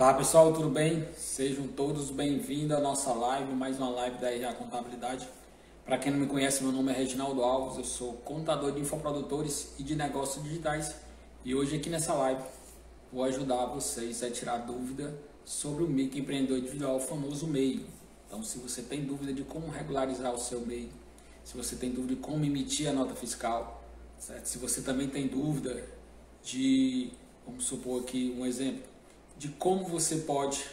Olá pessoal, tudo bem? Sejam todos bem-vindos à nossa live, mais uma live da RA Contabilidade. Para quem não me conhece, meu nome é Reginaldo Alves, eu sou contador de infoprodutores e de negócios digitais. E hoje aqui nessa live vou ajudar vocês a tirar dúvida sobre o microempreendedor individual, o famoso MEI. Então, se você tem dúvida de como regularizar o seu MEI, se você tem dúvida de como emitir a nota fiscal, certo? Se você também tem dúvida de, vamos supor aqui um exemplo, de como você pode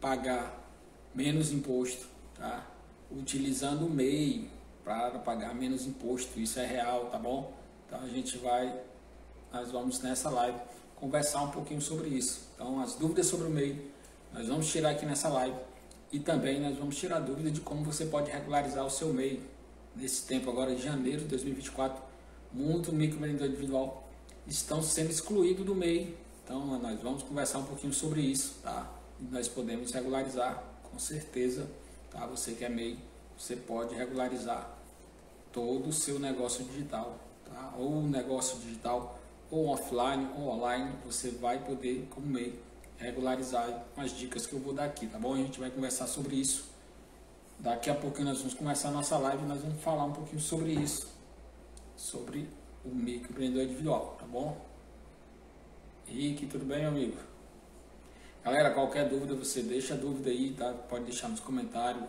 pagar menos imposto, tá? Utilizando o MEI para pagar menos imposto, isso é real, tá bom? Então nós vamos nessa live conversar um pouquinho sobre isso. Então as dúvidas sobre o MEI nós vamos tirar aqui nessa live e também nós vamos tirar a dúvida de como você pode regularizar o seu MEI nesse tempo agora de janeiro de 2024. Muito microempreendedor individual estão sendo excluídos do MEI. Então, nós vamos conversar um pouquinho sobre isso, tá? E nós podemos regularizar, com certeza, tá? Você que é MEI, você pode regularizar todo o seu negócio digital, tá? Ou negócio digital, ou offline, ou online, você vai poder, como MEI, regularizar com as dicas que eu vou dar aqui, tá bom? A gente vai conversar sobre isso. Daqui a pouquinho nós vamos começar a nossa live e nós vamos falar um pouquinho sobre isso, sobre o microempreendedor individual, tá bom? Henrique, tudo bem, meu amigo? Galera, qualquer dúvida você deixa a dúvida aí, tá? Pode deixar nos comentários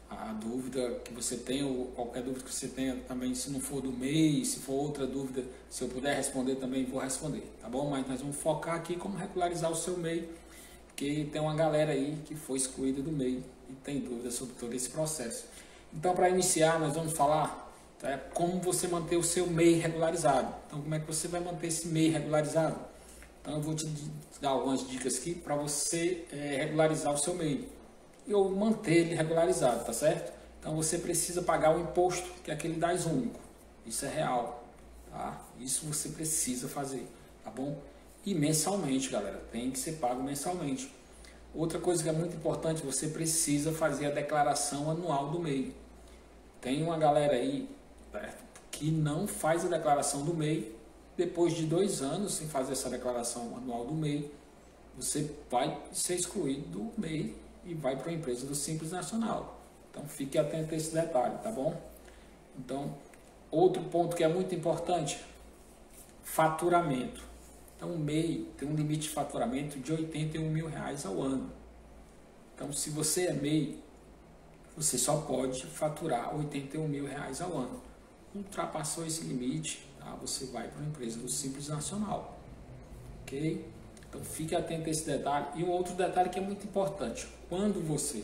a dúvida que você tem, ou qualquer dúvida que você tenha também, se não for do MEI, se for outra dúvida, se eu puder responder também vou responder, tá bom? Mas nós vamos focar aqui como regularizar o seu MEI, porque tem uma galera aí que foi excluída do MEI e tem dúvida sobre todo esse processo. Então, para iniciar, nós vamos falar, tá, como você manter o seu MEI regularizado. Então, como é que você vai manter esse MEI regularizado? Então eu vou te dar algumas dicas aqui para você regularizar o seu MEI ou manter ele regularizado, tá certo? Então você precisa pagar o imposto, que é aquele DAS único. Isso é real, tá? Isso você precisa fazer, tá bom? E mensalmente, galera, tem que ser pago mensalmente. Outra coisa que é muito importante, você precisa fazer a declaração anual do MEI. Tem uma galera aí, certo, que não faz a declaração do MEI. Depois de 2 anos sem fazer essa declaração anual do MEI, você vai ser excluído do MEI e vai para a empresa do Simples Nacional. Então fique atento a esse detalhe, tá bom? Então, outro ponto que é muito importante, faturamento. Então o MEI tem um limite de faturamento de R$81 mil ao ano. Então se você é MEI, você só pode faturar R$81 mil ao ano. Ultrapassou esse limite, você vai para uma empresa do Simples Nacional, ok? Então fique atento a esse detalhe. E um outro detalhe que é muito importante, quando você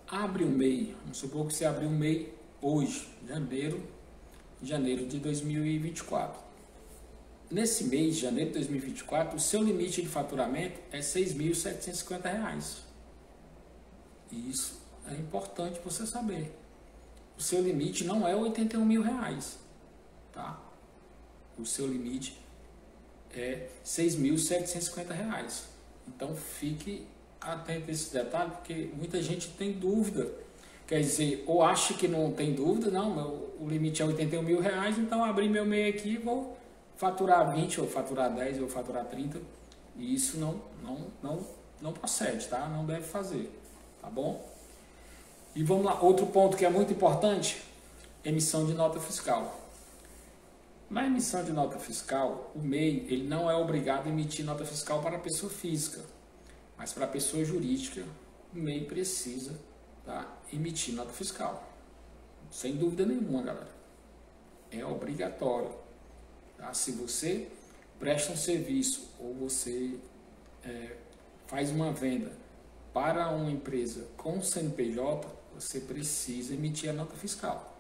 abre um MEI, vamos supor que você abriu um MEI hoje, janeiro de 2024. Nesse mês de janeiro de 2024, o seu limite de faturamento é R$6.750. E isso é importante você saber. O seu limite não é R$81 mil, tá? O seu limite é R$6.750. Então fique atento a esse detalhe, porque muita gente tem dúvida. Quer dizer, ou acha que não tem dúvida, não, o limite é R$81 mil, então abri meu MEI aqui e vou faturar 20, ou faturar 10, ou faturar 30. E isso não procede, tá? Não deve fazer, tá bom? E vamos lá, outro ponto que é muito importante, emissão de nota fiscal. Na emissão de nota fiscal, o MEI ele não é obrigado a emitir nota fiscal para a pessoa física, mas para a pessoa jurídica, o MEI precisa, tá, emitir nota fiscal. Sem dúvida nenhuma, galera. É obrigatório. Tá? Se você presta um serviço ou você faz uma venda para uma empresa com CNPJ, você precisa emitir a nota fiscal.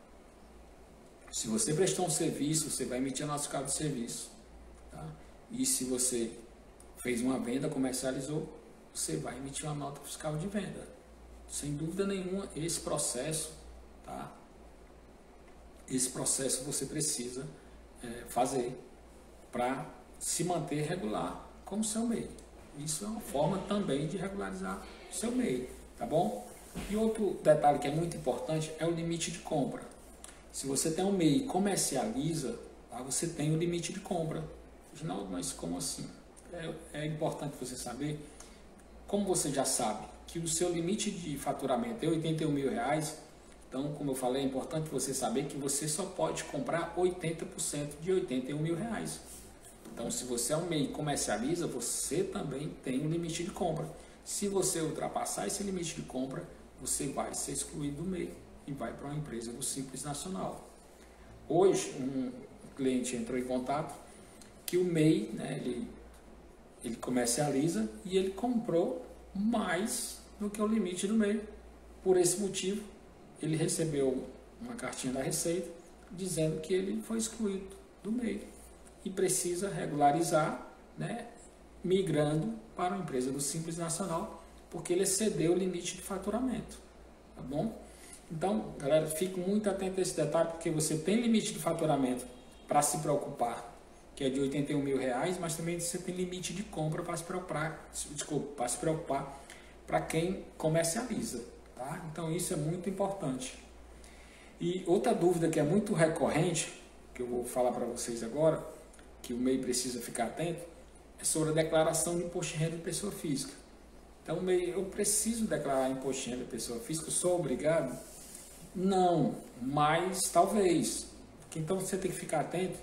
Se você prestou um serviço, você vai emitir a nota fiscal de serviço. Tá? E se você fez uma venda, comercializou, você vai emitir uma nota fiscal de venda. Sem dúvida nenhuma, esse processo, tá? Esse processo você precisa fazer para se manter regular com o seu MEI. Isso é uma forma também de regularizar o seu MEI, tá bom? E outro detalhe que é muito importante é o limite de compra. Se você tem um MEI e comercializa, tá, você tem o limite de compra. Reginaldo, mas como assim? é importante você saber, como você já sabe, que o seu limite de faturamento é 81 mil reais. Então, como eu falei, é importante você saber que você só pode comprar 80% de 81 mil reais. Então, se você é um MEI e comercializa, você também tem um limite de compra. Se você ultrapassar esse limite de compra, você vai ser excluído do MEI e vai para uma empresa do Simples Nacional. Hoje, um cliente entrou em contato que o MEI, né, ele comercializa e ele comprou mais do que o limite do MEI. Por esse motivo, ele recebeu uma cartinha da Receita dizendo que ele foi excluído do MEI e precisa regularizar, né, migrando para uma empresa do Simples Nacional, porque ele excedeu o limite de faturamento, tá bom? Então, galera, fique muito atento a esse detalhe, porque você tem limite de faturamento para se preocupar, que é de 81 mil reais, mas também você tem limite de compra para se preocupar para quem comercializa, tá? Então isso é muito importante. E outra dúvida que é muito recorrente, que eu vou falar para vocês agora, que o MEI precisa ficar atento, é sobre a declaração de imposto de renda de pessoa física. Então, MEI, eu preciso declarar imposto de renda de pessoa física? Eu sou obrigado? Não, mas talvez. Então você tem que ficar atento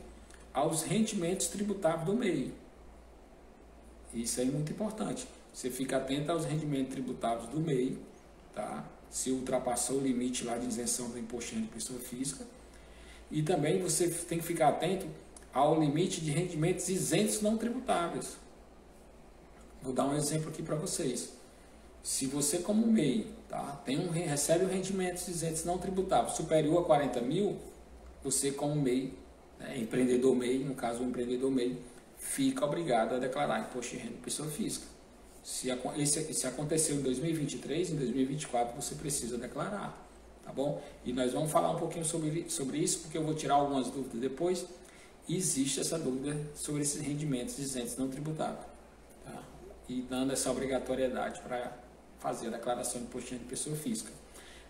aos rendimentos tributáveis do MEI. Isso é muito importante. Você fica atento aos rendimentos tributáveis do MEI, tá? Se ultrapassou o limite lá de isenção do imposto de renda de pessoa física. E também você tem que ficar atento ao limite de rendimentos isentos não tributáveis. Vou dar um exemplo aqui para vocês. Se você, como MEI, tá, recebe rendimentos isentos não tributáveis superior a 40 mil, você, como MEI, né, empreendedor MEI, no caso o empreendedor MEI, fica obrigado a declarar imposto de renda de pessoa física. Se aconteceu em 2023, em 2024 você precisa declarar, tá bom? E nós vamos falar um pouquinho sobre isso, porque eu vou tirar algumas dúvidas depois. E existe essa dúvida sobre esses rendimentos isentos não tributáveis, tá? E dando essa obrigatoriedade para fazer a declaração de imposto de renda de pessoa física.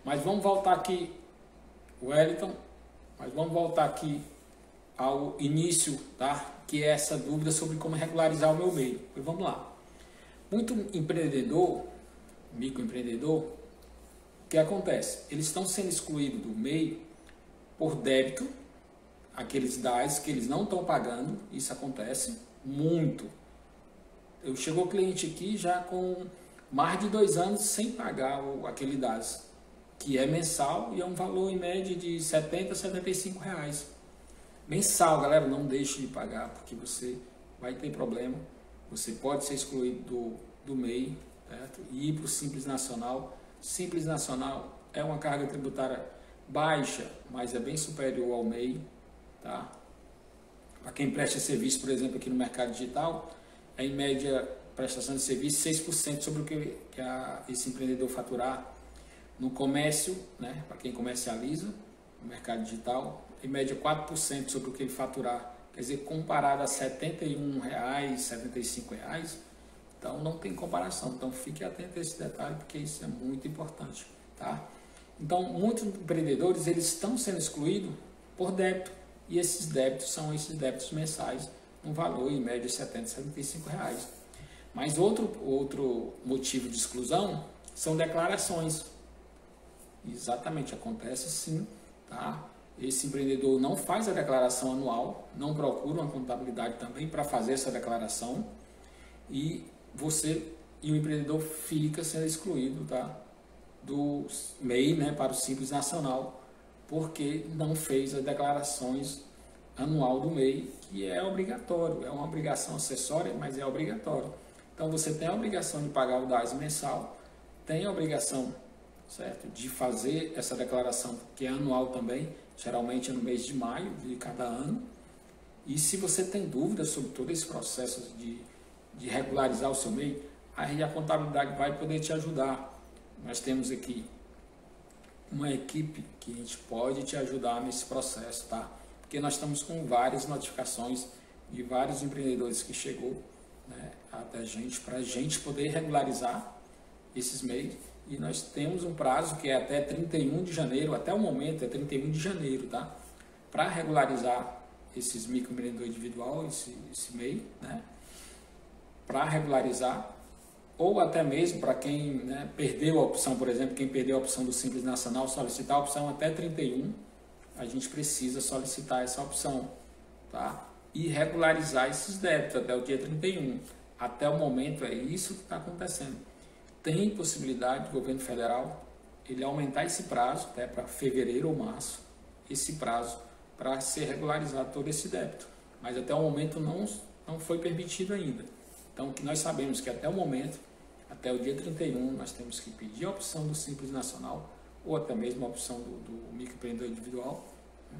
Mas vamos voltar aqui, Wellington, ao início, tá? Que é essa dúvida sobre como regularizar o meu MEI. Então, vamos lá. Muito empreendedor, microempreendedor, o que acontece? Eles estão sendo excluídos do MEI por débito, aqueles DAS que eles não estão pagando. Isso acontece muito. Chegou o cliente aqui já com mais de 2 anos sem pagar aquele DAS, que é mensal e é um valor em média de 70 a 75 reais. Mensal, galera, não deixe de pagar, porque você vai ter problema. Você pode ser excluído do MEI, certo? E ir para o Simples Nacional. Simples Nacional é uma carga tributária baixa, mas é bem superior ao MEI, tá? Para quem presta serviço, por exemplo, aqui no mercado digital, é em média prestação de serviço 6% sobre o que esse empreendedor faturar. No comércio, né, para quem comercializa no mercado digital, em média 4% sobre o que ele faturar. Quer dizer, comparado a R$ 71, R$ 75, então não tem comparação. Então fique atento a esse detalhe, porque isso é muito importante, tá? Então, muitos empreendedores, eles estão sendo excluídos por débito, e esses débitos são esses débitos mensais, um valor em média de R$ 70, R$ 75. Mas outro motivo de exclusão são declarações. Exatamente, acontece sim, tá? Esse empreendedor não faz a declaração anual, não procura uma contabilidade também para fazer essa declaração, e o empreendedor fica sendo excluído, tá, do MEI, né, para o Simples Nacional, porque não fez as declarações anual do MEI, que é obrigatório, é uma obrigação acessória, mas é obrigatório. Então você tem a obrigação de pagar o DAS mensal, tem a obrigação, certo, de fazer essa declaração, que é anual também, geralmente é no mês de maio de cada ano. E se você tem dúvidas sobre todo esse processo de regularizar o seu MEI, aí a contabilidade vai poder te ajudar. Nós temos aqui uma equipe que a gente pode te ajudar nesse processo, tá? Porque nós estamos com várias notificações de vários empreendedores que chegou, né, até a gente, para a gente poder regularizar esses MEIs. E nós temos um prazo que é até 31 de janeiro, até o momento é 31 de janeiro, tá? Para regularizar esses microempreendedores individual, esse MEI, né? para regularizar, ou até mesmo para quem, né, perdeu a opção, por exemplo, quem perdeu a opção do Simples Nacional, solicitar a opção até 31, a gente precisa solicitar essa opção, tá? E regularizar esses débitos até o dia 31. Até o momento é isso que está acontecendo. Tem possibilidade do governo federal ele aumentar esse prazo até para fevereiro ou março, esse prazo para ser regularizado todo esse débito. Mas até o momento não foi permitido ainda. Então, o que nós sabemos que até o momento, até o dia 31, nós temos que pedir a opção do Simples Nacional ou até mesmo a opção do microempreendedor individual, né,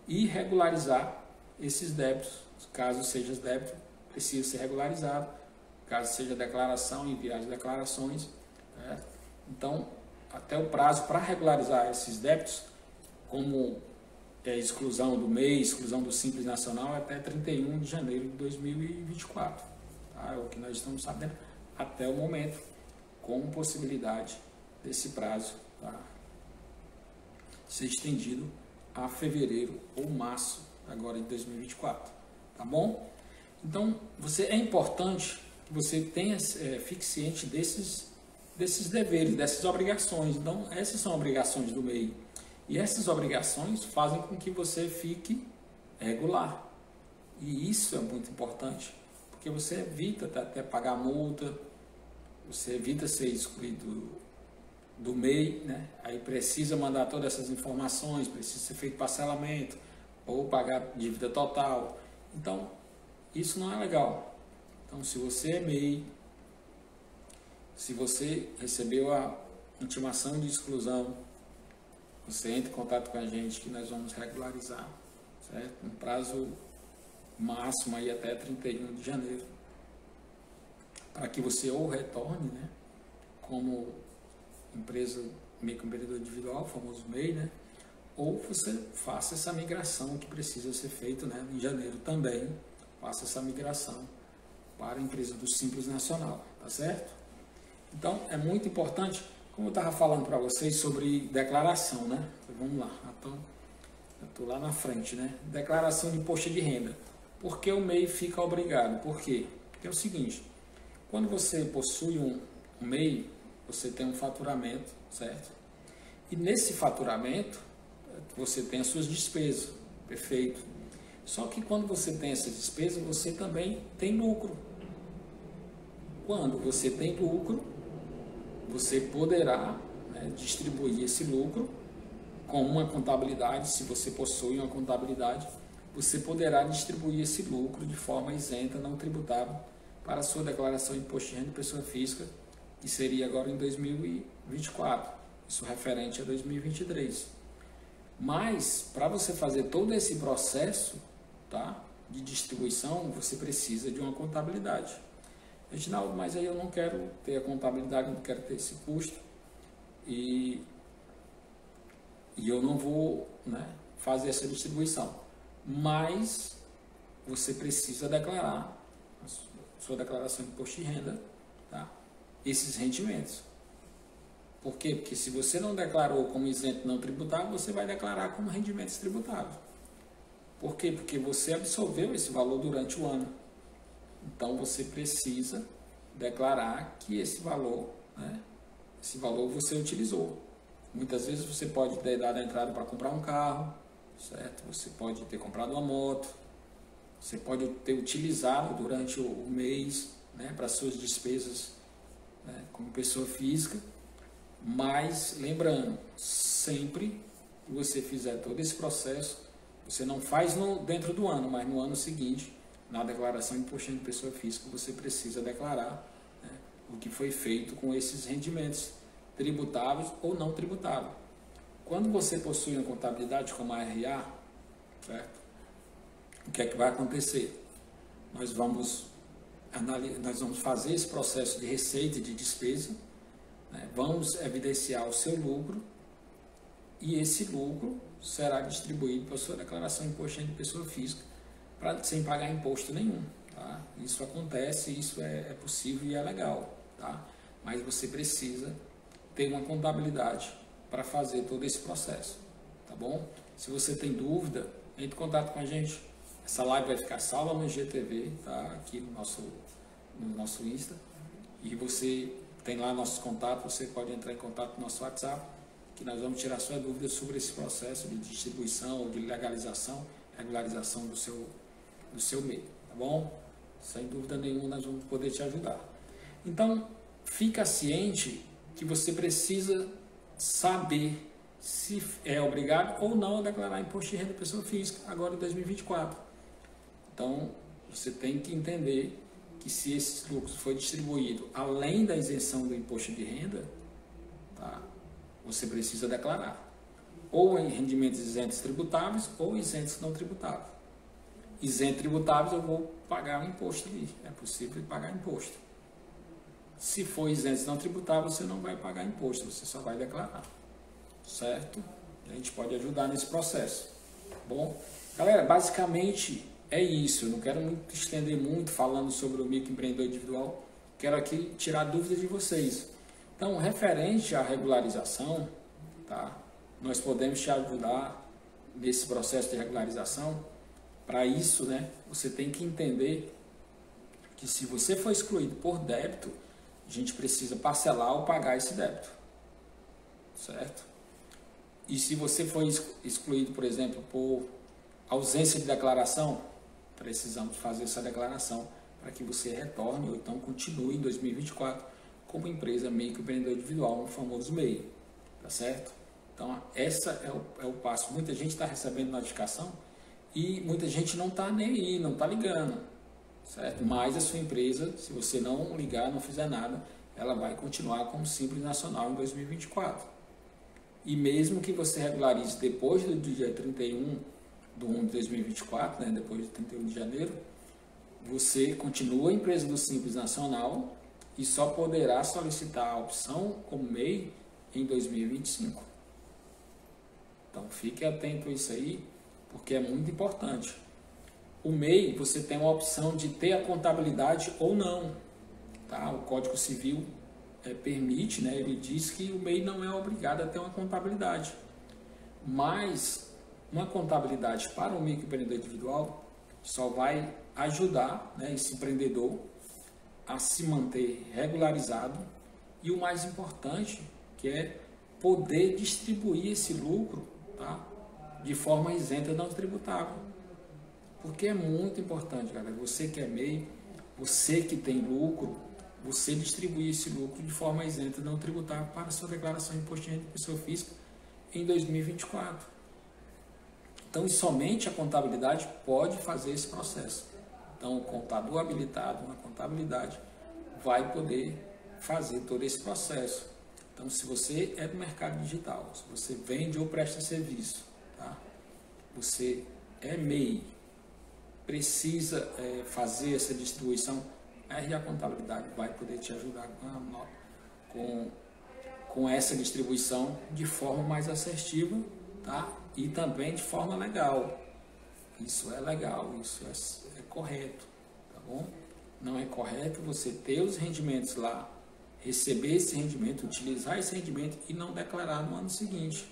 e regularizar esses débitos. Caso seja débito, precisa ser regularizado. Caso seja declaração, enviar as declarações, né. Então, até o prazo para regularizar esses débitos, como exclusão do MEI, exclusão do Simples Nacional, até 31 de janeiro de 2024. Tá? É o que nós estamos sabendo até o momento, com possibilidade desse prazo, tá, ser estendido a fevereiro ou março agora de 2024. Tá bom? Então, é importante que você tenha, fique ciente desses deveres, dessas obrigações. Então, essas são obrigações do MEI. E essas obrigações fazem com que você fique regular. E isso é muito importante, porque você evita até pagar multa, você evita ser excluído do MEI, né? Aí precisa mandar todas essas informações, precisa ser feito parcelamento, ou pagar dívida total. Então, isso não é legal. Então, se você é MEI, se você recebeu a intimação de exclusão, você entra em contato com a gente que nós vamos regularizar, certo? Um prazo máximo aí até 31 de janeiro, para que você ou retorne, né, como empresa microempreendedor individual, famoso MEI, né, ou você faça essa migração que precisa ser feita, né, em janeiro também, faça essa migração para a empresa do Simples Nacional, tá certo? Então, é muito importante. Como eu estava falando para vocês sobre declaração, né? Então, vamos lá. Então, eu estou lá na frente, né? Declaração de imposto de renda. Por que o MEI fica obrigado? Por quê? Porque é o seguinte, quando você possui um MEI, você tem um faturamento, certo? E nesse faturamento, você tem as suas despesas, perfeito. Só que quando você tem essas despesas, você também tem lucro. Quando você tem lucro, você poderá, né, distribuir esse lucro com uma contabilidade. Se você possui uma contabilidade, você poderá distribuir esse lucro de forma isenta, não tributável, para a sua declaração de imposto de renda de pessoa física, que seria agora em 2024, isso referente a 2023. Mas, para você fazer todo esse processo, tá, de distribuição, você precisa de uma contabilidade. Reginaldo, mas aí eu não quero ter a contabilidade, não quero ter esse custo e eu não vou, né, fazer essa distribuição. Mas você precisa declarar, a sua declaração de imposto de renda, tá, esses rendimentos. Por quê? Porque se você não declarou como isento não tributável, você vai declarar como rendimentos tributáveis. Por quê? Porque você absorveu esse valor durante o ano. Então, você precisa declarar que esse valor, né, esse valor você utilizou. Muitas vezes você pode ter dado a entrada para comprar um carro, certo? Você pode ter comprado uma moto, você pode ter utilizado durante o mês, né, para suas despesas, né, como pessoa física. Mas, lembrando, sempre que você fizer todo esse processo, você não faz dentro do ano, mas no ano seguinte, na declaração de imposto de pessoa física, você precisa declarar, né, o que foi feito com esses rendimentos tributáveis ou não tributáveis. Quando você possui uma contabilidade como a RA, certo? O que é que vai acontecer? Nós vamos fazer esse processo de receita e de despesa, né? Vamos evidenciar o seu lucro e esse lucro será distribuído para a sua declaração de imposto de pessoa física, sem pagar imposto nenhum, tá? Isso acontece, isso é possível e é legal, tá? Mas você precisa ter uma contabilidade para fazer todo esse processo, tá bom? Se você tem dúvida, entre em contato com a gente. Essa live vai ficar salva no IGTV, tá? Aqui no nosso no nosso Insta. E você tem lá nossos contatos, você pode entrar em contato no nosso WhatsApp, que nós vamos tirar sua dúvida sobre esse processo de distribuição ou de regularização do seu MEI, tá bom? Sem dúvida nenhuma nós vamos poder te ajudar. Então, fica ciente que você precisa saber se é obrigado ou não a declarar imposto de renda da pessoa física agora em 2024. Então, você tem que entender que se esse lucro foi distribuído além da isenção do imposto de renda, tá, você precisa declarar. Ou em rendimentos isentos tributáveis ou isentos não tributáveis. Isentos tributáveis eu vou pagar o imposto ali, é possível pagar imposto. Se for isentos não tributáveis, você não vai pagar imposto, você só vai declarar. Certo? A gente pode ajudar nesse processo. Bom, galera, basicamente é isso. Eu não quero muito estender muito falando sobre o microempreendedor individual. Quero aqui tirar dúvidas de vocês. Então, referente à regularização, tá? Nós podemos te ajudar nesse processo de regularização. Para isso, né, você tem que entender que se você for excluído por débito, a gente precisa parcelar ou pagar esse débito. Certo? E se você for excluído, por exemplo, por ausência de declaração, precisamos fazer essa declaração para que você retorne ou então continue em 2024 como empresa microempreendedor individual, um famoso MEI, tá certo? Então, essa é o passo. Muita gente está recebendo notificação e muita gente não está nem aí, não está ligando, certo? Mas a sua empresa, se você não ligar, não fizer nada, ela vai continuar como Simples Nacional em 2024. E mesmo que você regularize depois do dia 31 de 1 de 2024, né, depois de 31 de janeiro, você continua empresa do Simples Nacional e só poderá solicitar a opção como MEI em 2025. Então fique atento a isso aí, porque é muito importante. O MEI, você tem uma opção de ter a contabilidade ou não. Tá? O Código Civil permite, né? Ele diz que o MEI não é obrigado a ter uma contabilidade. Mas uma contabilidade para o microempreendedor individual só vai ajudar, né, esse empreendedor a se manter regularizado e o mais importante, que é poder distribuir esse lucro, tá, de forma isenta não tributável. Porque é muito importante, galera, você que é MEI, você que tem lucro, você distribuir esse lucro de forma isenta não tributável para a sua declaração de imposto de renda de pessoa física em 2024. Então, somente a contabilidade pode fazer esse processo. Então, o contador habilitado na contabilidade vai poder fazer todo esse processo. Então, se você é do mercado digital, se você vende ou presta serviço, tá? Você é MEI, precisa fazer essa distribuição, a RA Contabilidade vai poder te ajudar com essa distribuição de forma mais assertiva, tá? E também de forma legal. Isso é legal, isso é correto, tá bom? Não é correto você ter os rendimentos lá, receber esse rendimento, utilizar esse rendimento e não declarar no ano seguinte.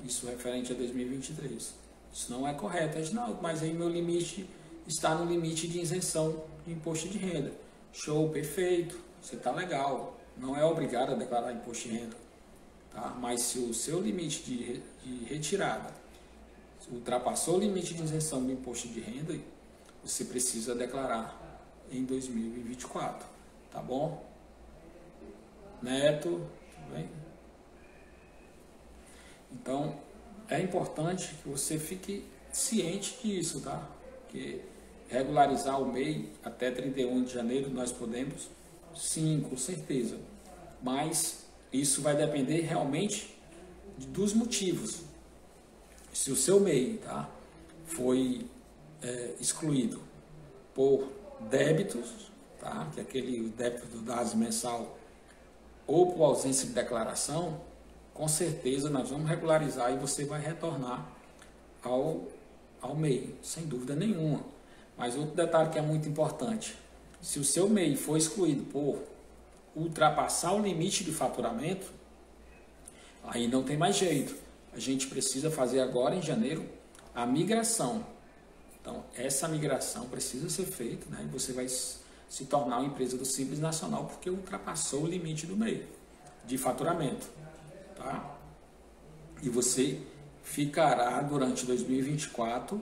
Isso referente a 2023. Isso não é correto. Não, mas aí meu limite está no limite de isenção de imposto de renda. Show, perfeito, você está legal. Não é obrigado a declarar imposto de renda. Tá? Mas se o seu limite de retirada ultrapassou o limite de isenção do imposto de renda, você precisa declarar em 2024. Tá bom? Neto, tudo bem? Então, é importante que você fique ciente disso, tá? Que regularizar o MEI até 31 de janeiro nós podemos, sim, com certeza. Mas isso vai depender realmente dos motivos. Se o seu MEI, tá, foi excluído por débitos, tá, que é aquele débito do DAS mensal, ou por ausência de declaração, com certeza nós vamos regularizar e você vai retornar ao MEI, sem dúvida nenhuma. Mas outro detalhe que é muito importante, se o seu MEI for excluído por ultrapassar o limite de faturamento, aí não tem mais jeito. A gente precisa fazer agora em janeiro a migração. Então, essa migração precisa ser feita, né? Você se tornar uma empresa do Simples Nacional, porque ultrapassou o limite do MEI de faturamento, tá? E você ficará durante 2024,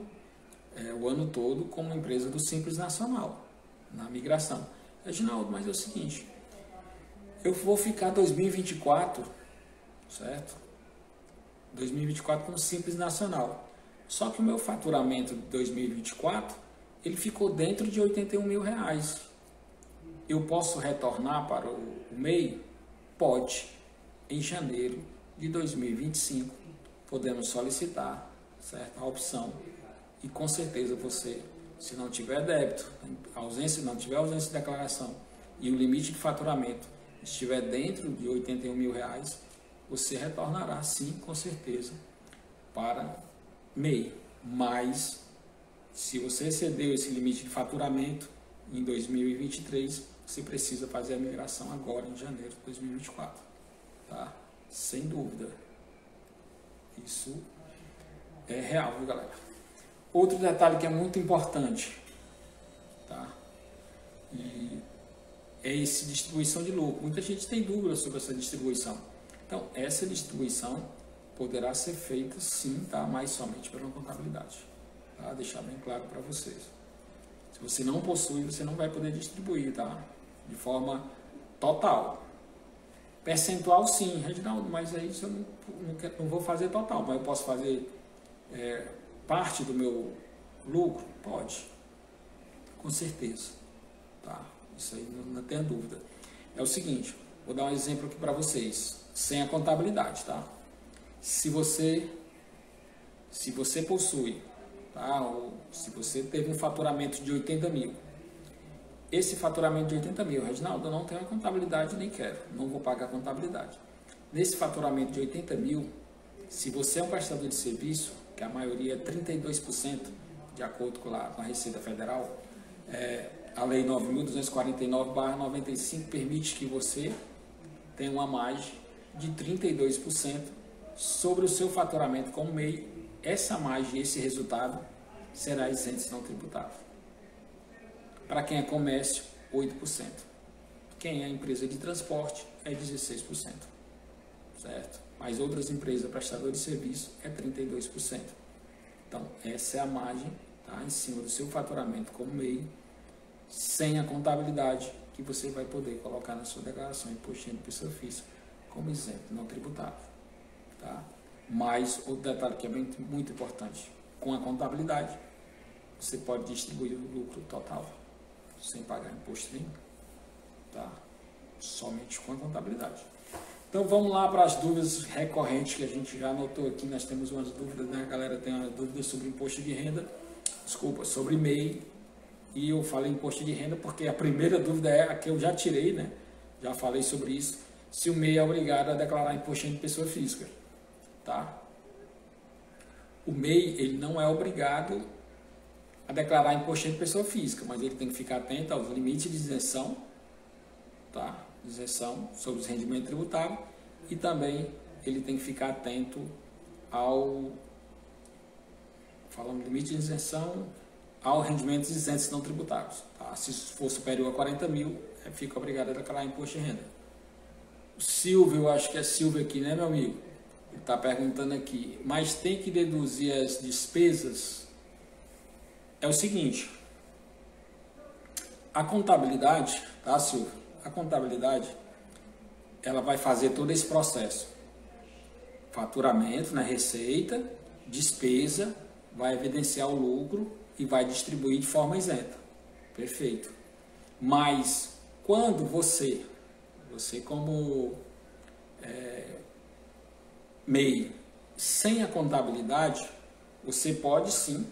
o ano todo, como empresa do Simples Nacional, na migração. Reginaldo, mas é o seguinte, eu vou ficar 2024, certo? 2024 como Simples Nacional. Só que o meu faturamento de 2024, ele ficou dentro de R$81 mil. Eu posso retornar para o MEI? Pode. Em janeiro de 2025, podemos solicitar, certo? A opção. E com certeza você, se não tiver débito, não tiver ausência de declaração e o limite de faturamento estiver dentro de R$81 mil, você retornará sim, com certeza, para MEI. Mas, se você excedeu esse limite de faturamento em 2023, você precisa fazer a migração agora, em janeiro de 2024. Tá? Sem dúvida. Isso é real, viu, galera? Outro detalhe que é muito importante, tá? E é essa distribuição de lucro. Muita gente tem dúvidas sobre essa distribuição. Então, essa distribuição poderá ser feita sim, tá? Mas somente pela contabilidade. Tá? Deixar bem claro para vocês. Se você não possui, você não vai poder distribuir, tá? De forma total. Percentual sim, Reginaldo, mas aí eu não vou fazer total, mas eu posso fazer parte do meu lucro? Pode. Com certeza. Tá? Isso aí não tenha dúvida. É o seguinte, vou dar um exemplo aqui para vocês, sem a contabilidade, tá? Se você possui, tá? Ou se você teve um faturamento de 80 mil, esse faturamento de 80 mil, Reginaldo, eu não tenho a contabilidade, nem quero, não vou pagar a contabilidade. Nesse faturamento de 80 mil, se você é um prestador de serviço, que a maioria é 32%, de acordo com a Receita Federal, a Lei 9.249/95 permite que você tenha uma margem de 32% sobre o seu faturamento como MEI. Essa margem, esse resultado, será isento se não tributável. Para quem é comércio, 8%. Quem é empresa de transporte, é 16%. Certo? Mas outras empresas prestadoras de serviço, é 32%. Então, essa é a margem, tá? Em cima do seu faturamento como MEI, sem a contabilidade, que você vai poder colocar na sua declaração de imposto de pessoa física como isento, não tributável. Tá? Mas, outro detalhe que é muito importante, com a contabilidade, você pode distribuir o lucro total, sem pagar imposto nenhum. Tá? Somente com a contabilidade. Então vamos lá para as dúvidas recorrentes que a gente já anotou aqui. Nós temos umas dúvidas, né? A galera tem uma dúvida sobre imposto de renda, sobre MEI, e eu falei imposto de renda porque a primeira dúvida é a que eu já tirei, né? Já falei sobre isso, se o MEI é obrigado a declarar imposto de pessoa física, tá? O MEI, ele não é obrigado a declarar imposto de pessoa física, mas ele tem que ficar atento aos limites de isenção, tá? Isenção sobre os rendimentos tributáveis, e também ele tem que ficar atento falando limite de isenção, aos rendimentos isentos não tributáveis. Tá? Se for superior a 40 mil, fica obrigado a declarar imposto de renda. O Silvio, eu acho que é Silvio aqui, né, meu amigo? Ele está perguntando aqui, mas tem que deduzir as despesas? É o seguinte, a contabilidade, tá, Silvio? A contabilidade, ela vai fazer todo esse processo. Faturamento, né, receita, despesa, vai evidenciar o lucro e vai distribuir de forma isenta. Perfeito. Mas, quando você como MEI, sem a contabilidade, você pode sim,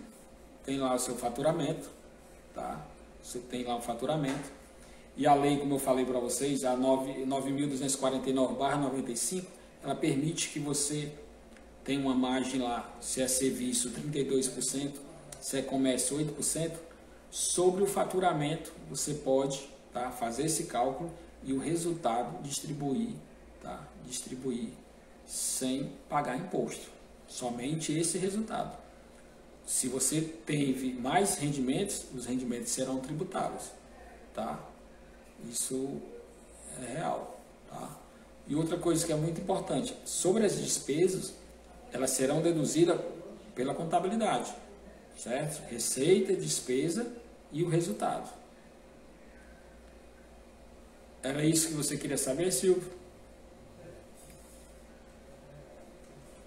tem lá o seu faturamento, tá? Você tem lá o faturamento, e a lei, como eu falei para vocês, a 9.249/95, ela permite que você tenha uma margem lá, se é serviço 32%, se é comércio 8%, sobre o faturamento você pode, tá, fazer esse cálculo e o resultado distribuir, tá, distribuir sem pagar imposto, somente esse resultado. Se você teve mais rendimentos, os rendimentos serão tributáveis. tá? Isso é real, tá? E outra coisa que é muito importante, sobre as despesas, elas serão deduzidas pela contabilidade, certo? Receita, despesa e o resultado. Era isso que você queria saber, Silvio?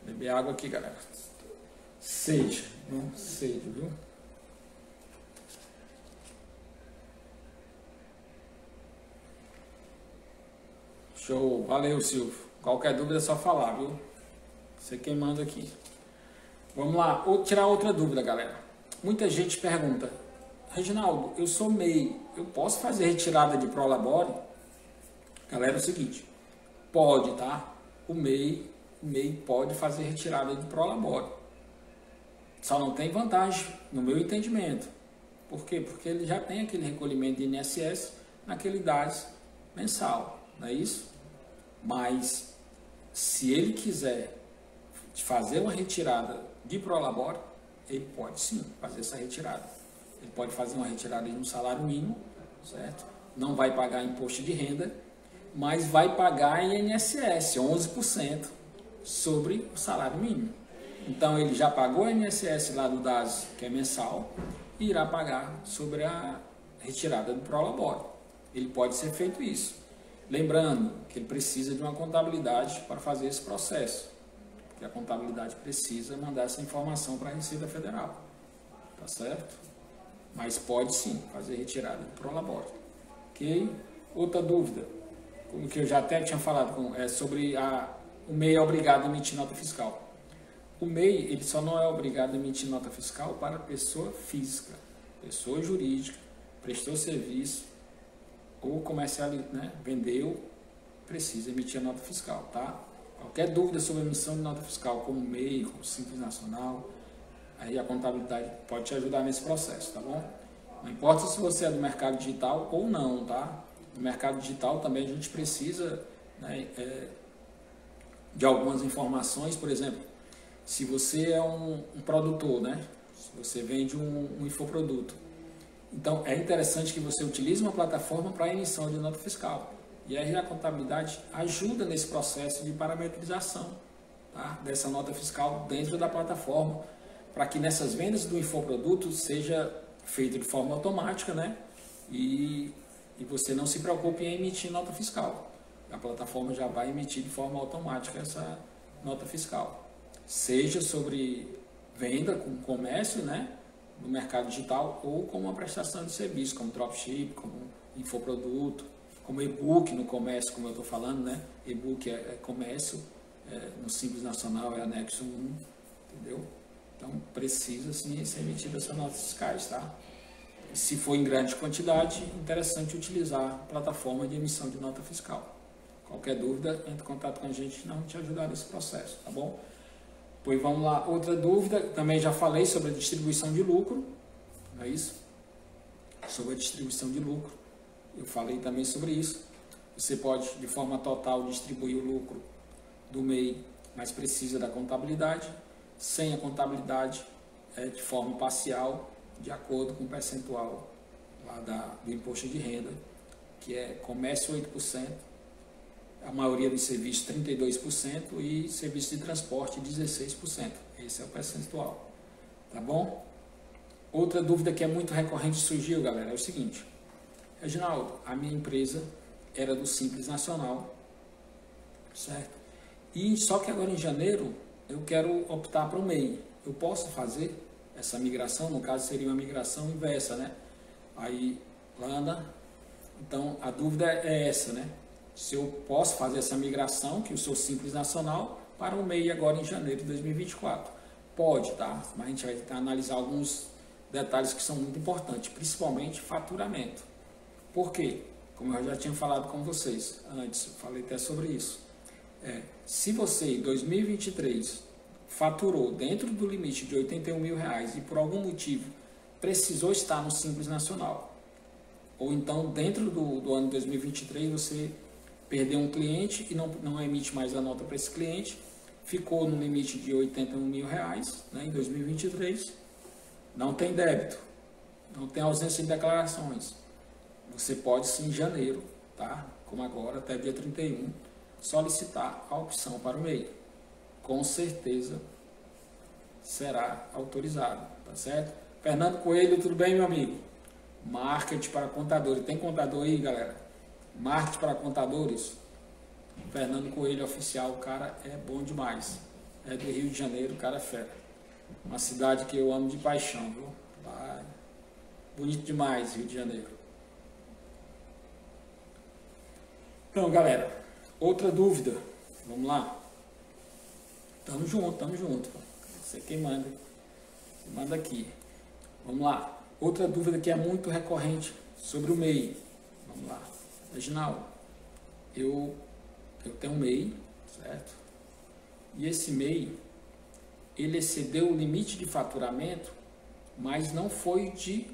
Beber água aqui, galera. Sede, não sede, viu? Show, valeu, Silvio. Qualquer dúvida é só falar, viu? Você quem manda aqui. Vamos lá, tirar outra dúvida, galera. Muita gente pergunta, Reginaldo, eu sou MEI, eu posso fazer retirada de Prolabore? Galera, é o seguinte, pode, tá? O MEI pode fazer retirada de Prolabore. Só não tem vantagem, no meu entendimento. Por quê? Porque ele já tem aquele recolhimento de INSS naquele DAS mensal, não é isso? Mas, se ele quiser fazer uma retirada de Prolabore, ele pode sim fazer essa retirada. Ele pode fazer uma retirada de um salário mínimo, certo? Não vai pagar imposto de renda, mas vai pagar INSS, 11% sobre o salário mínimo. Então, ele já pagou a INSS lá do DAS, que é mensal, e irá pagar sobre a retirada do Prolabore. Ele pode ser feito isso. Lembrando que ele precisa de uma contabilidade para fazer esse processo, porque a contabilidade precisa mandar essa informação para a Receita Federal, tá certo? Mas pode sim fazer retirada do Prolabore. Ok? Outra dúvida, como que eu já até tinha falado, é sobre o MEI é obrigado a emitir nota fiscal. O MEI ele só não é obrigado a emitir nota fiscal para pessoa física, pessoa jurídica, prestou serviço ou comercial, né, vendeu, precisa emitir a nota fiscal, tá? Qualquer dúvida sobre a emissão de nota fiscal, como MEI, como Simples Nacional, aí a contabilidade pode te ajudar nesse processo, tá bom? Não importa se você é do mercado digital ou não, tá? No mercado digital também a gente precisa, né, de algumas informações, por exemplo, se você é um produtor, né? Se você vende um infoproduto, então é interessante que você utilize uma plataforma para emissão de nota fiscal. E aí a contabilidade ajuda nesse processo de parametrização, tá, dessa nota fiscal dentro da plataforma, para que nessas vendas do infoproduto seja feito de forma automática, né? E você não se preocupe em emitir nota fiscal. A plataforma já vai emitir de forma automática essa nota fiscal. Seja sobre venda com comércio, né, no mercado digital, ou como uma prestação de serviço, como dropship, como infoproduto, como e-book no comércio, como eu estou falando, né? E-book é comércio, no Simples Nacional é anexo 1, entendeu? Então precisa sim ser emitida essas notas fiscais, tá? E se for em grande quantidade, interessante utilizar a plataforma de emissão de nota fiscal. Qualquer dúvida, entre em contato com a gente, nós vamos te ajudar nesse processo, tá bom? Pois vamos lá, outra dúvida, também já falei sobre a distribuição de lucro, não é isso? Sobre a distribuição de lucro, eu falei também sobre isso. Você pode, de forma total, distribuir o lucro do MEI, mas precisa da contabilidade. Sem a contabilidade, de forma parcial, de acordo com o percentual lá do imposto de renda, que é comércio 8%, a maioria dos serviços 32% e serviço de transporte 16%. Esse é o percentual, tá bom? Outra dúvida que é muito recorrente surgiu, galera, é o seguinte: Reginaldo, a minha empresa era do Simples Nacional, certo? E só que agora em janeiro eu quero optar para o MEI. Eu posso fazer essa migração? No caso seria uma migração inversa, né? Aí, Lana, então a dúvida é essa, né? Se eu posso fazer essa migração, que eu sou Simples Nacional, para o MEI agora em janeiro de 2024. Pode, tá? Mas a gente vai analisar alguns detalhes que são muito importantes, principalmente faturamento. Por quê? Como eu já tinha falado com vocês antes, eu falei até sobre isso. Se você em 2023 faturou dentro do limite de R$81 mil e por algum motivo precisou estar no Simples Nacional, ou então dentro do ano 2023 você perdeu um cliente e não emite mais a nota para esse cliente, ficou no limite de R$81 mil, né, em 2023, não tem débito, não tem ausência de declarações, você pode sim em janeiro, tá? Como agora, até dia 31, solicitar a opção para o MEI. Com certeza será autorizado, tá certo? Fernando Coelho, tudo bem, meu amigo? Marketing para contadores. Tem contador aí, galera? Marketing para contadores. Fernando Coelho oficial, o cara é bom demais. É do Rio de Janeiro, o cara é fera. Uma cidade que eu amo de paixão, viu? Lá, bonito demais, Rio de Janeiro. Então, galera, outra dúvida. Vamos lá? Tamo junto. Você quem manda. Você manda aqui. Vamos lá. Outra dúvida que é muito recorrente sobre o MEI. Vamos lá. Reginaldo, eu tenho um MEI, certo? E esse MEI, ele excedeu o limite de faturamento, mas não foi de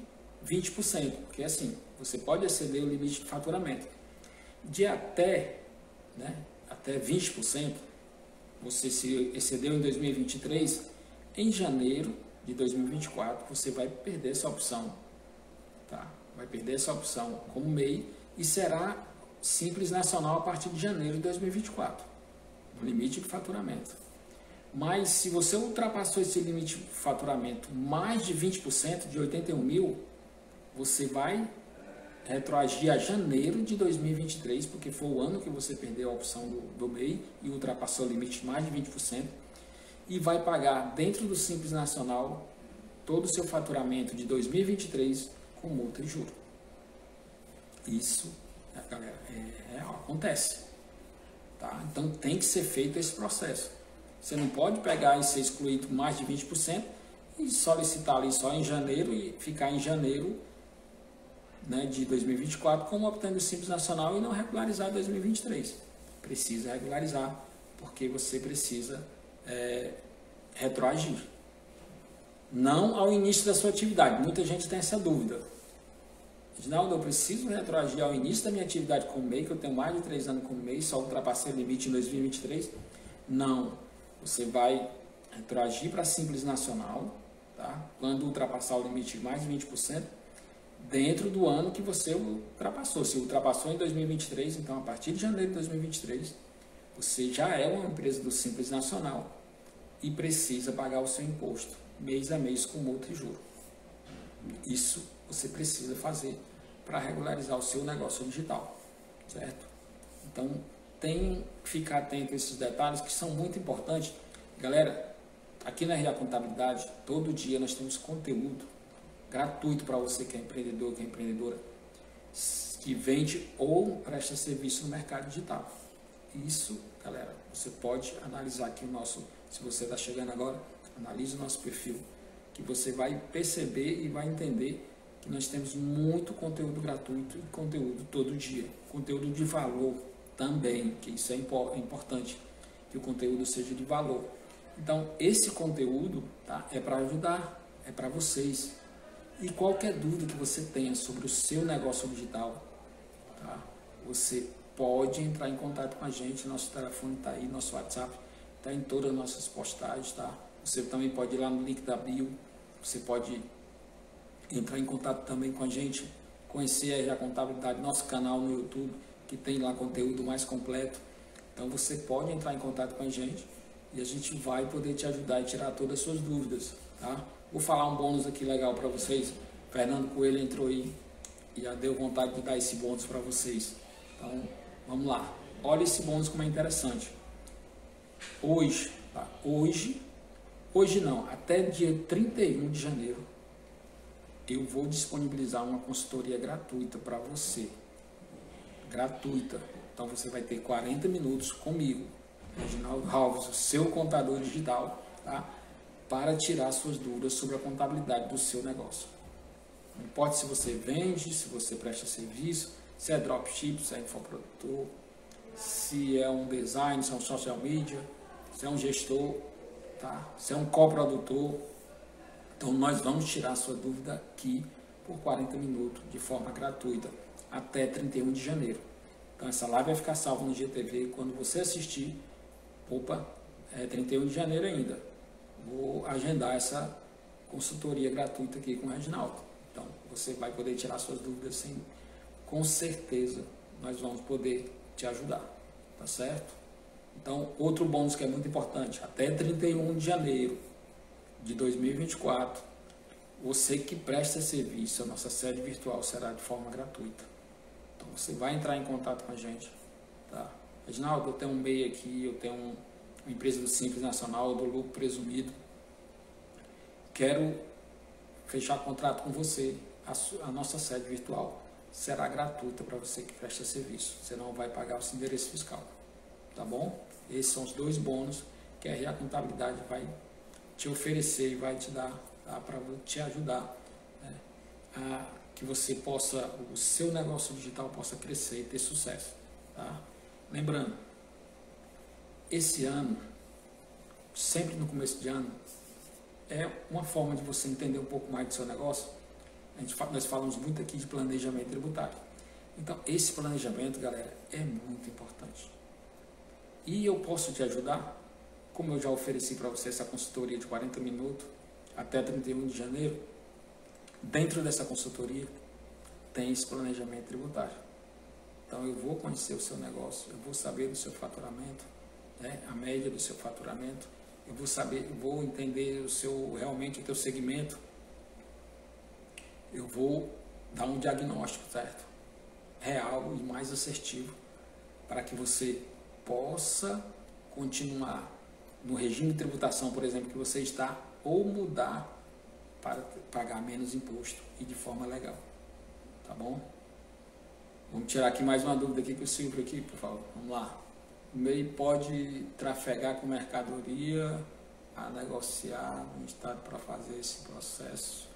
20%, porque assim, você pode exceder o limite de faturamento de até 20%, você se excedeu em 2023, em janeiro de 2024, você vai perder essa opção, tá? Vai perder essa opção como MEI e será Simples Nacional a partir de janeiro de 2024, no limite de faturamento. Mas se você ultrapassou esse limite de faturamento mais de 20%, de 81 mil, você vai retroagir a janeiro de 2023, porque foi o ano que você perdeu a opção do MEI e ultrapassou o limite de mais de 20%, e vai pagar dentro do Simples Nacional todo o seu faturamento de 2023 com multa e juro. Isso, galera, acontece. Tá? Então tem que ser feito esse processo. Você não pode pegar e ser excluído mais de 20% e solicitar ali só em janeiro e ficar em janeiro, né, de 2024 como optando o Simples Nacional e não regularizar 2023. Precisa regularizar, porque você precisa retroagir. Não ao início da sua atividade. Muita gente tem essa dúvida. Reginaldo, eu preciso retroagir ao início da minha atividade como MEI, que eu tenho mais de 3 anos como MEI, só ultrapassei o limite em 2023. Não. Você vai retroagir para Simples Nacional, tá? Quando ultrapassar o limite de mais de 20%, dentro do ano que você ultrapassou. Se ultrapassou em 2023, então a partir de janeiro de 2023, você já é uma empresa do Simples Nacional e precisa pagar o seu imposto mês a mês com multa e juro. Isso você precisa fazer para regularizar o seu negócio digital, certo? Então, tem que ficar atento a esses detalhes que são muito importantes. Galera, aqui na RA Contabilidade, todo dia nós temos conteúdo gratuito para você que é empreendedor, que é empreendedora, que vende ou presta serviço no mercado digital. Isso, galera, você pode analisar aqui o nosso, se você está chegando agora, analise o nosso perfil, que você vai perceber e vai entender que nós temos muito conteúdo gratuito e conteúdo todo dia, conteúdo de valor também, que isso é importante, que o conteúdo seja de valor. Então, esse conteúdo, tá, é para ajudar, é para vocês. E qualquer dúvida que você tenha sobre o seu negócio digital, tá, você pode entrar em contato com a gente, nosso telefone está aí, nosso WhatsApp está em todas as nossas postagens, tá? Você também pode ir lá no link da bio, você pode entrar em contato também com a gente, conhecer a Contabilidade, nosso canal no YouTube, que tem lá conteúdo mais completo. Então você pode entrar em contato com a gente e a gente vai poder te ajudar e tirar todas as suas dúvidas, tá? Vou falar um bônus aqui legal para vocês. Fernando Coelho entrou aí e já deu vontade de dar esse bônus para vocês. Então, vamos lá. Olha esse bônus como é interessante. Hoje, tá? Hoje não, até dia 31 de janeiro, eu vou disponibilizar uma consultoria gratuita para você. Gratuita. Então você vai ter 40 minutos comigo, Reginaldo Alves, o seu contador digital, tá? Para tirar suas dúvidas sobre a contabilidade do seu negócio. Não importa se você vende, se você presta serviço, se é dropship, se é infoprodutor, se é um design, se é um social media, se é um gestor, tá? Se é um coprodutor. Então nós vamos tirar a sua dúvida aqui por 40 minutos de forma gratuita até 31 de janeiro. Então essa live vai ficar salva no GTV quando você assistir. Opa, é 31 de janeiro ainda. Vou agendar essa consultoria gratuita aqui com o Reginaldo. Então você vai poder tirar suas dúvidas sem com certeza nós vamos poder te ajudar, tá certo? Então, outro bônus que é muito importante, até 31 de janeiro de 2024, você que presta serviço, a nossa sede virtual será de forma gratuita. Então, você vai entrar em contato com a gente, tá? Reginaldo, eu tenho um MEI aqui, eu tenho uma empresa do Simples Nacional, do lucro presumido. Quero fechar contrato com você. A nossa sede virtual será gratuita para você que presta serviço. Você não vai pagar o seu endereço fiscal, tá bom? Esses são os dois bônus que a RA Contabilidade vai te oferecer e vai te dar, tá? Para te ajudar, né? A que você possa, o seu negócio digital possa crescer e ter sucesso, tá? Lembrando, esse ano, sempre no começo de ano, é uma forma de você entender um pouco mais do seu negócio. Nós falamos muito aqui de planejamento tributário. Então, esse planejamento, galera, é muito importante. E eu posso te ajudar, como eu já ofereci para você essa consultoria de 40 minutos até 31 de janeiro. Dentro dessa consultoria tem esse planejamento tributário. Então, eu vou conhecer o seu negócio, eu vou saber do seu faturamento, né, a média do seu faturamento, eu vou saber, eu vou entender realmente o teu segmento, eu vou dar um diagnóstico, certo? Real e mais assertivo, para que você possa continuar no regime de tributação, por exemplo, que você está, ou mudar para pagar menos imposto e de forma legal, tá bom? Vamos tirar aqui mais uma dúvida aqui com o Silvio aqui, por favor. Vamos lá. O MEI pode trafegar com mercadoria a negociar no estado para fazer esse processo?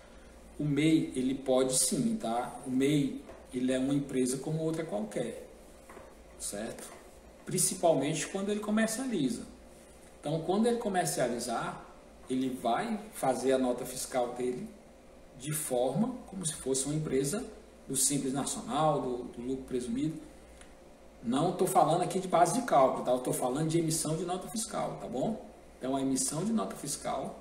O MEI, ele pode sim, tá? O MEI, ele é uma empresa como outra qualquer, certo? Principalmente quando ele comercializa. Então, quando ele comercializar, ele vai fazer a nota fiscal dele de forma como se fosse uma empresa do Simples Nacional, do lucro presumido. Não estou falando aqui de base de cálculo, tá? Eu estou falando de emissão de nota fiscal, tá bom? Então, a emissão de nota fiscal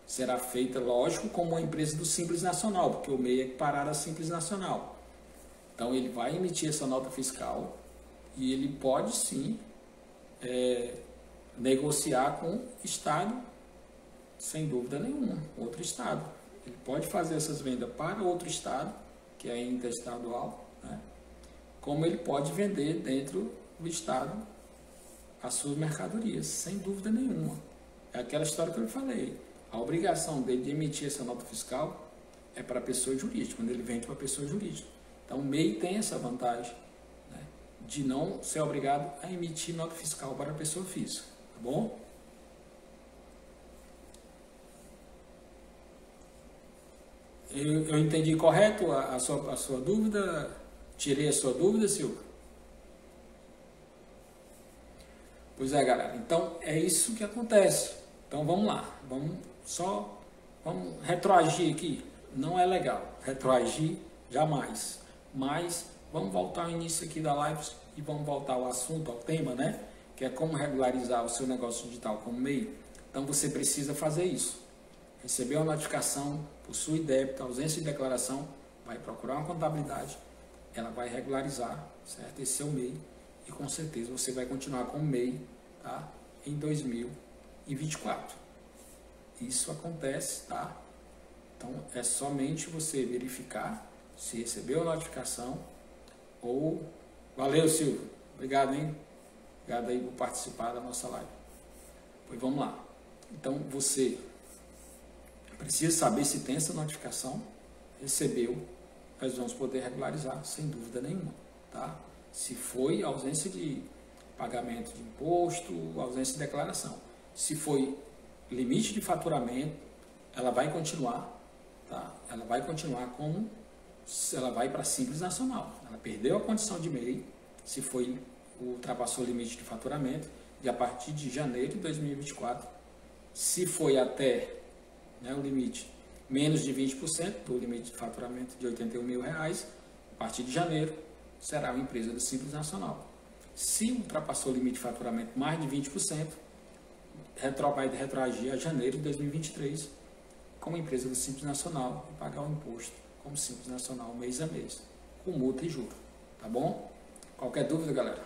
será feita, lógico, como uma empresa do Simples Nacional, porque o MEI é equiparado a Simples Nacional. Então, ele vai emitir essa nota fiscal e ele pode, sim, negociar com o Estado, sem dúvida nenhuma, outro Estado. Ele pode fazer essas vendas para outro Estado, que é interestadual, né? Como ele pode vender dentro do Estado as suas mercadorias, sem dúvida nenhuma. É aquela história que eu falei. A obrigação dele de emitir essa nota fiscal é para a pessoa jurídica, quando ele vende para a pessoa jurídica. Então, o MEI tem essa vantagem, né, de não ser obrigado a emitir nota fiscal para a pessoa física, tá bom? Eu entendi correto a sua dúvida? Tirei a sua dúvida, Silvio? Pois é, galera. Então, é isso que acontece. Então, vamos lá. Vamos retroagir aqui. Não é legal retroagir, jamais. Mas, vamos voltar ao início aqui da live e vamos voltar ao assunto, ao tema, né? Que é como regularizar o seu negócio digital como MEI. Então, você precisa fazer isso. Recebeu a notificação, possui débito, ausência de declaração, vai procurar uma contabilidade, ela vai regularizar, certo? Esse seu MEI, e com certeza você vai continuar com o MEI, tá? Em 2024. Isso acontece, tá? Então, é somente você verificar se recebeu a notificação ou... Valeu, Silvio. Obrigado, hein? Obrigado aí por participar da nossa live. Pois vamos lá. Então, você precisa saber se tem essa notificação, recebeu, nós vamos poder regularizar, sem dúvida nenhuma, tá? Se foi ausência de pagamento de imposto, ausência de declaração. Se foi limite de faturamento, ela vai continuar, tá? Ela vai continuar como, ela vai para Simples Nacional. Ela perdeu a condição de MEI, se foi, ultrapassou o limite de faturamento, e a partir de janeiro de 2024, se foi até, né, o limite menos de 20% do limite de faturamento de R$81 mil, a partir de janeiro será uma empresa do Simples Nacional. Se ultrapassou o limite de faturamento mais de 20%, vai retroagir a janeiro de 2023 como empresa do Simples Nacional e pagar o imposto como Simples Nacional mês a mês, com multa e juro, tá bom? Qualquer dúvida, galera,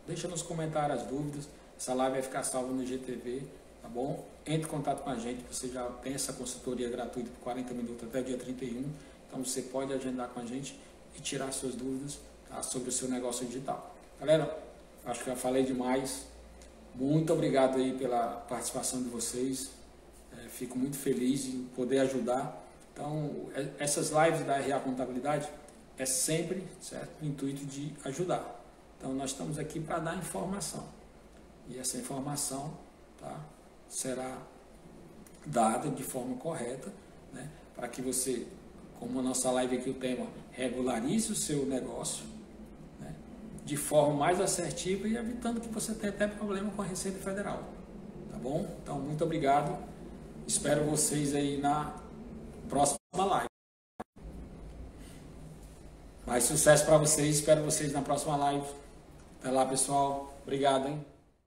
deixa nos comentários as dúvidas. Essa live vai ficar salva no GTV, tá bom? Entre em contato com a gente, você já tem essa consultoria gratuita por 40 minutos até o dia 31. Então você pode agendar com a gente e tirar suas dúvidas, tá, sobre o seu negócio digital. Galera, acho que já falei demais. Muito obrigado aí pela participação de vocês. Fico muito feliz em poder ajudar. Então, essas lives da RA Contabilidade é sempre, certo, o intuito de ajudar. Então, nós estamos aqui para dar informação. E essa informação, tá, será dada de forma correta, né, para que você, como a nossa live aqui, o tema, regularize o seu negócio, né, de forma mais assertiva e evitando que você tenha até problema com a Receita Federal. Tá bom? Então, muito obrigado. Espero vocês aí na próxima live. Mais sucesso para vocês. Espero vocês na próxima live. Até lá, pessoal. Obrigado, hein?